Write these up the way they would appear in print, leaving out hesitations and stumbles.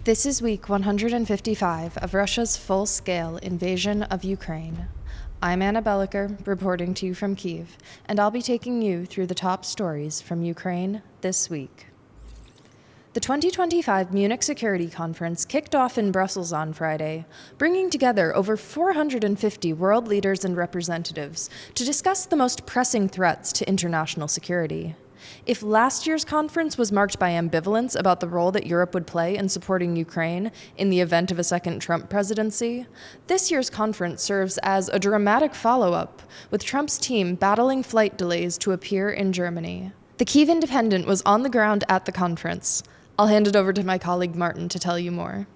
This is week 155 of Russia's full-scale invasion of Ukraine. I'm Anna Belokur, reporting to you from Kyiv, and I'll be taking you through the top stories from Ukraine this week. The 2025 Munich Security Conference kicked off in Brussels on Friday, bringing together over 450 world leaders and representatives to discuss the most pressing threats to international security. If last year's conference was marked by ambivalence about the role that Europe would play in supporting Ukraine in the event of a second Trump presidency, this year's conference serves as a dramatic follow-up, with Trump's team battling flight delays to appear in Germany. The Kyiv Independent was on the ground at the conference. I'll hand it over to my colleague Martin to tell you more.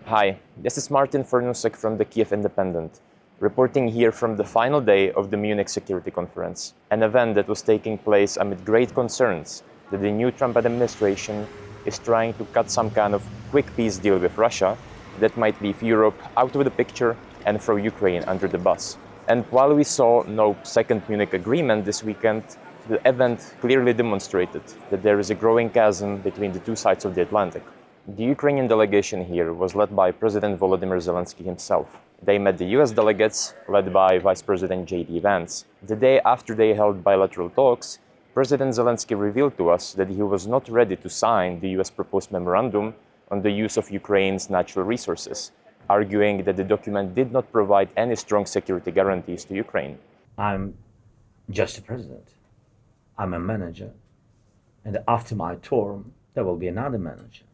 Hi, this is Martin Fornusek from the Kyiv Independent, reporting here from the final day of the Munich Security Conference, an event that was taking place amid great concerns that the new Trump administration is trying to cut some kind of quick peace deal with Russia that might leave Europe out of the picture and throw Ukraine under the bus. And while we saw no second Munich agreement this weekend, the event clearly demonstrated that there is a growing chasm between the two sides of the Atlantic. The Ukrainian delegation here was led by President Volodymyr Zelensky himself. They met the US delegates, led by Vice President J.D. Vance. The day after they held bilateral talks, President Zelensky revealed to us that he was not ready to sign the US proposed memorandum on the use of Ukraine's natural resources, arguing that the document did not provide any strong security guarantees to Ukraine. I'm just a president. I'm a manager. And after my term, there will be another manager.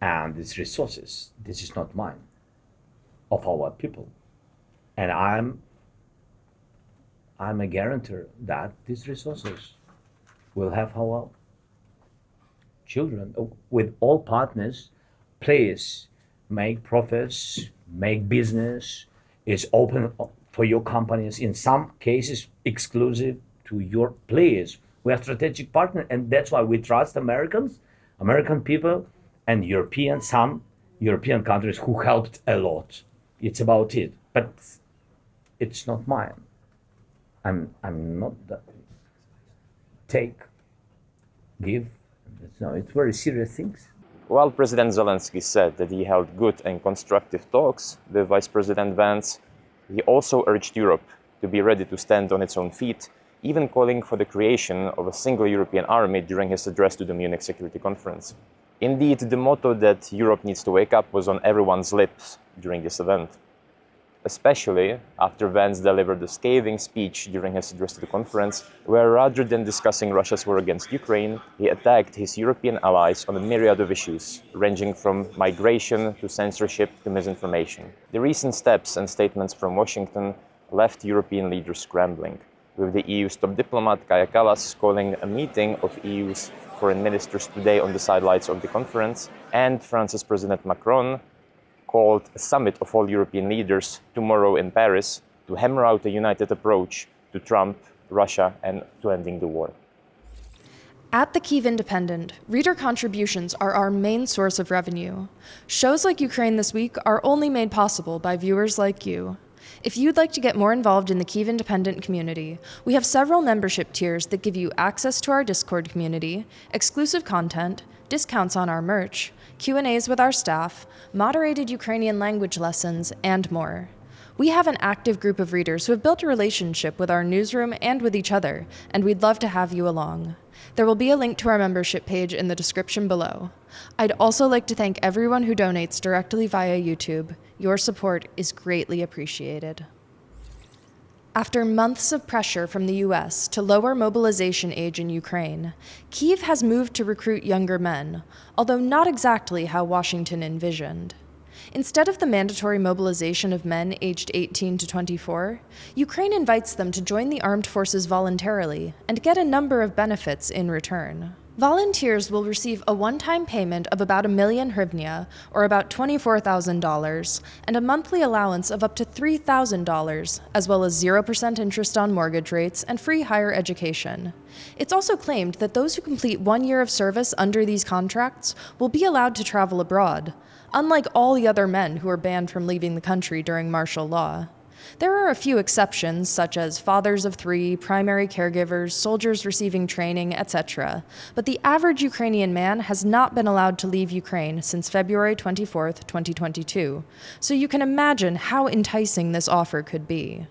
And these resources, this is not mine, of our people. And I'm a guarantor that these resources will have our children. With all partners, please make profits, make business, is open for your companies, in some cases exclusive to your players. We are strategic partner, and that's why we trust Americans, American people, and some European countries who helped a lot. It's about it, but it's not mine. I'm not that take, give. No, it's very serious things. While President Zelensky said that he held good and constructive talks with Vice President Vance, he also urged Europe to be ready to stand on its own feet, even calling for the creation of a single European army during his address to the Munich Security Conference. Indeed, the motto that Europe needs to wake up was on everyone's lips during this event, especially after Vance delivered a scathing speech during his address to the conference, where rather than discussing Russia's war against Ukraine, he attacked his European allies on a myriad of issues, ranging from migration to censorship to misinformation. The recent steps and statements from Washington left European leaders scrambling, with the EU's top diplomat Kaja Kallas calling a meeting of EU's foreign ministers today on the sidelines of the conference, and France's President Macron called a summit of all European leaders tomorrow in Paris to hammer out a united approach to Trump, Russia, and to ending the war. At the Kyiv Independent, reader contributions are our main source of revenue. Shows like Ukraine This Week are only made possible by viewers like you. If you'd like to get more involved in the Kyiv Independent community, we have several membership tiers that give you access to our Discord community, exclusive content, discounts on our merch, Q&As with our staff, moderated Ukrainian language lessons, and more. We have an active group of readers who have built a relationship with our newsroom and with each other, and we'd love to have you along. There will be a link to our membership page in the description below. I'd also like to thank everyone who donates directly via YouTube. Your support is greatly appreciated. After months of pressure from the US to lower mobilization age in Ukraine, Kyiv has moved to recruit younger men, although not exactly how Washington envisioned. Instead of the mandatory mobilization of men aged 18 to 24, Ukraine invites them to join the armed forces voluntarily and get a number of benefits in return. Volunteers will receive a one-time payment of about 1 million hryvnia, or about $24,000, and a monthly allowance of up to $3,000, as well as 0% interest on mortgage rates and free higher education. It's also claimed that those who complete 1 year of service under these contracts will be allowed to travel abroad, unlike all the other men who are banned from leaving the country during martial law. There are a few exceptions, such as fathers of 3, primary caregivers, soldiers receiving training, etc., but the average Ukrainian man has not been allowed to leave Ukraine since February 24, 2022, so you can imagine how enticing this offer could be.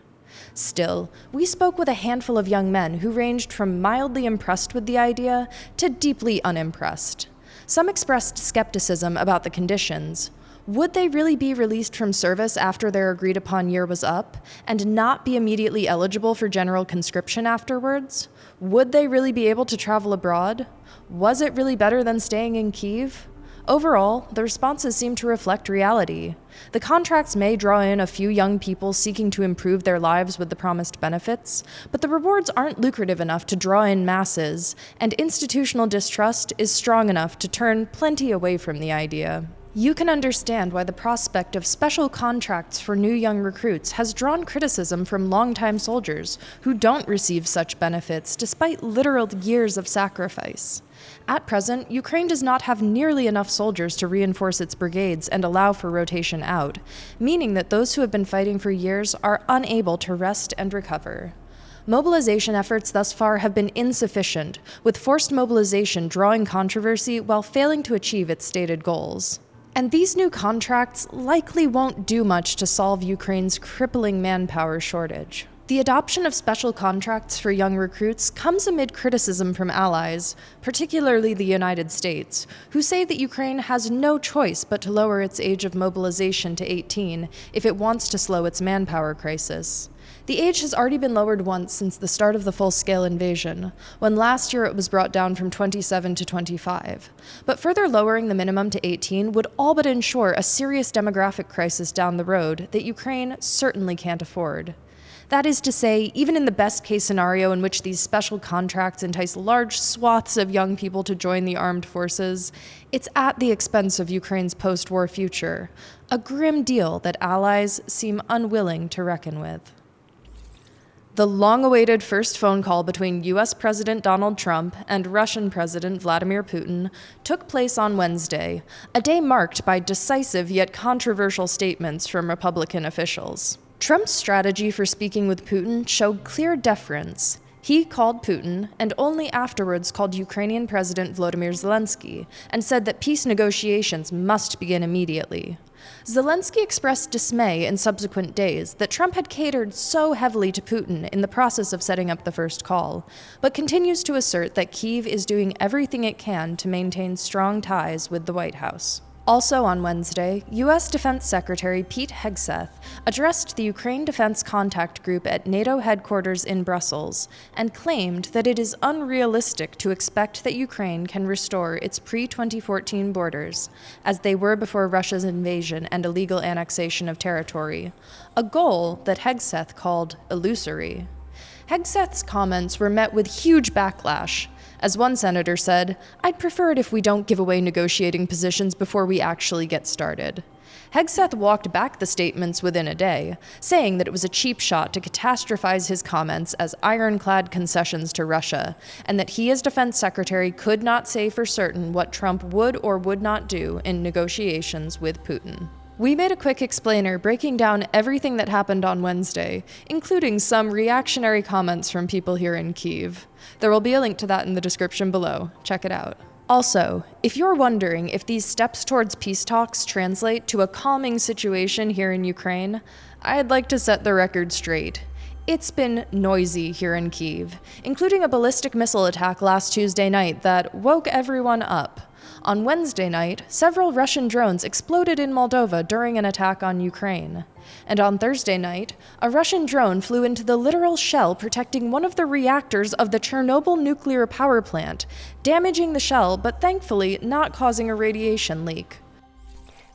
Still, we spoke with a handful of young men who ranged from mildly impressed with the idea to deeply unimpressed. Some expressed skepticism about the conditions. Would they really be released from service after their agreed-upon year was up, and not be immediately eligible for general conscription afterwards? Would they really be able to travel abroad? Was it really better than staying in Kyiv? Overall, the responses seem to reflect reality. The contracts may draw in a few young people seeking to improve their lives with the promised benefits, but the rewards aren't lucrative enough to draw in masses, and institutional distrust is strong enough to turn plenty away from the idea. You can understand why the prospect of special contracts for new young recruits has drawn criticism from longtime soldiers who don't receive such benefits despite literal years of sacrifice. At present, Ukraine does not have nearly enough soldiers to reinforce its brigades and allow for rotation out, meaning that those who have been fighting for years are unable to rest and recover. Mobilization efforts thus far have been insufficient, with forced mobilization drawing controversy while failing to achieve its stated goals. And these new contracts likely won't do much to solve Ukraine's crippling manpower shortage. The adoption of special contracts for young recruits comes amid criticism from allies, particularly the United States, who say that Ukraine has no choice but to lower its age of mobilization to 18 if it wants to slow its manpower crisis. The age has already been lowered once since the start of the full-scale invasion, when last year it was brought down from 27 to 25. But further lowering the minimum to 18 would all but ensure a serious demographic crisis down the road that Ukraine certainly can't afford. That is to say, even in the best-case scenario in which these special contracts entice large swaths of young people to join the armed forces, it's at the expense of Ukraine's post-war future, a grim deal that allies seem unwilling to reckon with. The long-awaited first phone call between U.S. President Donald Trump and Russian President Vladimir Putin took place on Wednesday, a day marked by decisive yet controversial statements from Republican officials. Trump's strategy for speaking with Putin showed clear deference. He called Putin, and only afterwards called Ukrainian President Volodymyr Zelensky, and said that peace negotiations must begin immediately. Zelensky expressed dismay in subsequent days that Trump had catered so heavily to Putin in the process of setting up the first call, but continues to assert that Kyiv is doing everything it can to maintain strong ties with the White House. Also on Wednesday, U.S. Defense Secretary Pete Hegseth addressed the Ukraine Defense Contact Group at NATO headquarters in Brussels and claimed that it is unrealistic to expect that Ukraine can restore its pre-2014 borders, as they were before Russia's invasion and illegal annexation of territory, a goal that Hegseth called illusory. Hegseth's comments were met with huge backlash. As one senator said, "I'd prefer it if we don't give away negotiating positions before we actually get started." Hegseth walked back the statements within a day, saying that it was a cheap shot to catastrophize his comments as ironclad concessions to Russia, and that he as defense secretary could not say for certain what Trump would or would not do in negotiations with Putin. We made a quick explainer breaking down everything that happened on Wednesday, including some reactionary comments from people here in Kyiv. There will be a link to that in the description below. Check it out. Also, if you're wondering if these steps towards peace talks translate to a calming situation here in Ukraine, I'd like to set the record straight. It's been noisy here in Kyiv, including a ballistic missile attack last Tuesday night that woke everyone up. On Wednesday night, several Russian drones exploded in Moldova during an attack on Ukraine. And on Thursday night, a Russian drone flew into the literal shell protecting one of the reactors of the Chernobyl nuclear power plant, damaging the shell but thankfully not causing a radiation leak.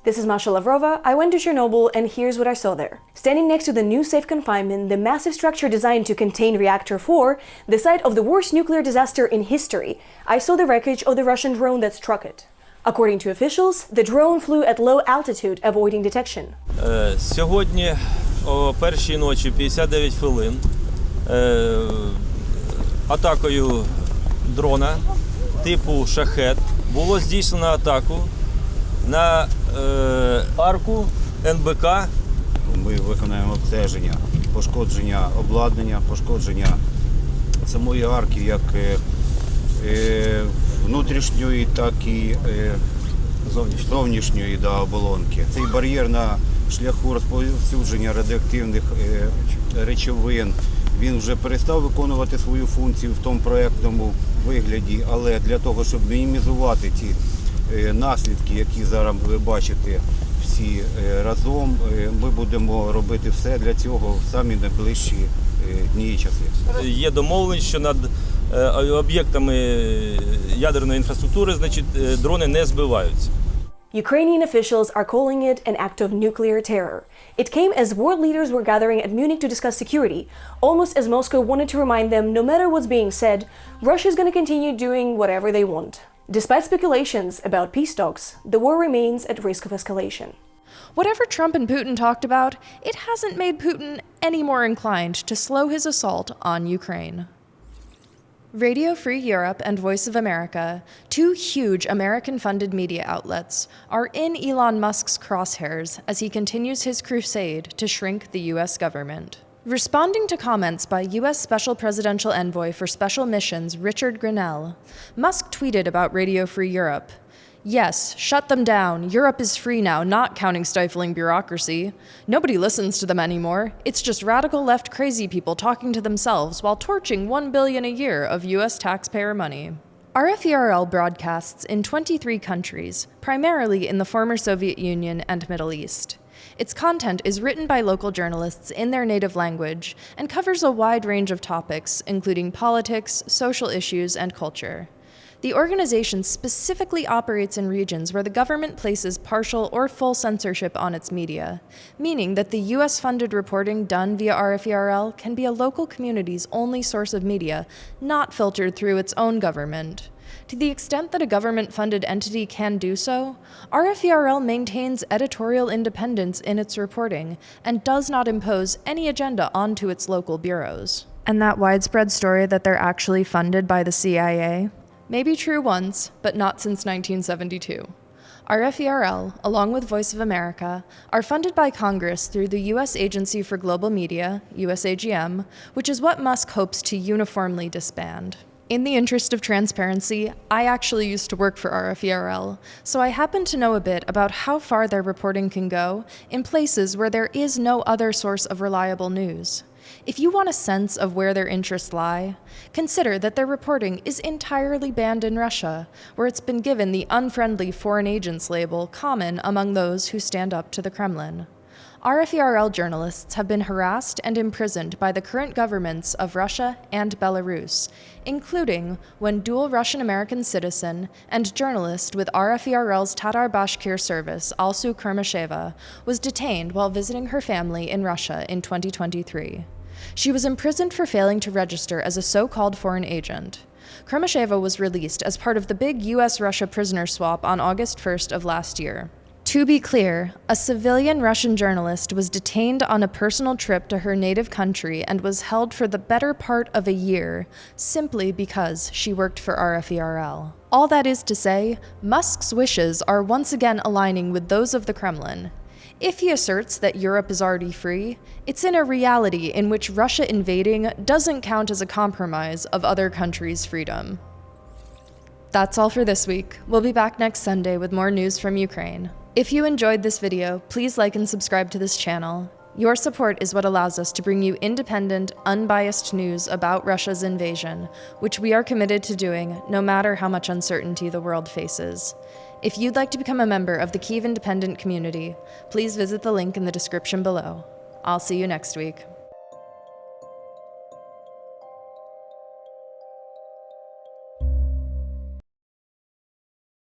This is Masha Lavrova. I went to Chernobyl and here's what I saw there. Standing next to the new safe confinement, the massive structure designed to contain Reactor 4, the site of the worst nuclear disaster in history, I saw the wreckage of the Russian drone that struck it. According to officials, the drone flew at low altitude, avoiding detection. Сьогодні о першій ночі 59 хвилин атакою дрона типу «Шахед» було здійснено атаку на арку НБК Ми виконаємо обстеження, пошкодження обладнання, пошкодження самої арки, як внутрішньої, так і зовнішньої оболонки. Цей бар'єр на шляху розповсюдження радіоактивних речовин, він вже перестав виконувати свою функцію в тому проєктному вигляді, але для того, щоб мінімізувати ті наслідки, які зараз ви бачите всі разом, ми будемо робити все для цього в самі найближчі дні і часи. Є домовленість, що над об'єктами ядерної інфраструктури, значить, дрони не збиваються. Ukrainian officials are calling it an act of nuclear terror. It came as world leaders were gathering at Munich to discuss security, almost as Moscow wanted to remind them no matter what's being said, Russia's going to continue doing whatever they want. Despite speculations about peace talks, the war remains at risk of escalation. Whatever Trump and Putin talked about, it hasn't made Putin any more inclined to slow his assault on Ukraine. Radio Free Europe and Voice of America, two huge American-funded media outlets, are in Elon Musk's crosshairs as he continues his crusade to shrink the U.S. government. Responding to comments by U.S. Special Presidential Envoy for Special Missions Richard Grenell, Musk tweeted about Radio Free Europe. Yes, shut them down. Europe is free now, not counting stifling bureaucracy. Nobody listens to them anymore. It's just radical left crazy people talking to themselves while torching $1 billion a year of U.S. taxpayer money. RFERL broadcasts in 23 countries, primarily in the former Soviet Union and Middle East. Its content is written by local journalists in their native language and covers a wide range of topics, including politics, social issues, and culture. The organization specifically operates in regions where the government places partial or full censorship on its media, meaning that the US-funded reporting done via RFERL can be a local community's only source of media, not filtered through its own government. To the extent that a government-funded entity can do so, RFERL maintains editorial independence in its reporting and does not impose any agenda onto its local bureaus. And that widespread story that they're actually funded by the CIA? Maybe true once, but not since 1972. RFERL, along with Voice of America, are funded by Congress through the U.S. Agency for Global Media, USAGM, which is what Musk hopes to uniformly disband. In the interest of transparency, I actually used to work for RFERL, so I happen to know a bit about how far their reporting can go in places where there is no other source of reliable news. If you want a sense of where their interests lie, consider that their reporting is entirely banned in Russia, where it's been given the unfriendly foreign agents label common among those who stand up to the Kremlin. RFERL journalists have been harassed and imprisoned by the current governments of Russia and Belarus, including when dual Russian-American citizen and journalist with RFERL's Tatar-Bashkir service, Alsu Kurmasheva, was detained while visiting her family in Russia in 2023. She was imprisoned for failing to register as a so-called foreign agent. Kurmasheva was released as part of the big US-Russia prisoner swap on August 1st of last year. To be clear, a civilian Russian journalist was detained on a personal trip to her native country and was held for the better part of a year, simply because she worked for RFERL. All that is to say, Musk's wishes are once again aligning with those of the Kremlin. If he asserts that Europe is already free, it's in a reality in which Russia invading doesn't count as a compromise of other countries' freedom. That's all for this week. We'll be back next Sunday with more news from Ukraine. If you enjoyed this video, please like and subscribe to this channel. Your support is what allows us to bring you independent, unbiased news about Russia's invasion, which we are committed to doing no matter how much uncertainty the world faces. If you'd like to become a member of the Kyiv independent community, please visit the link in the description below. I'll see you next week.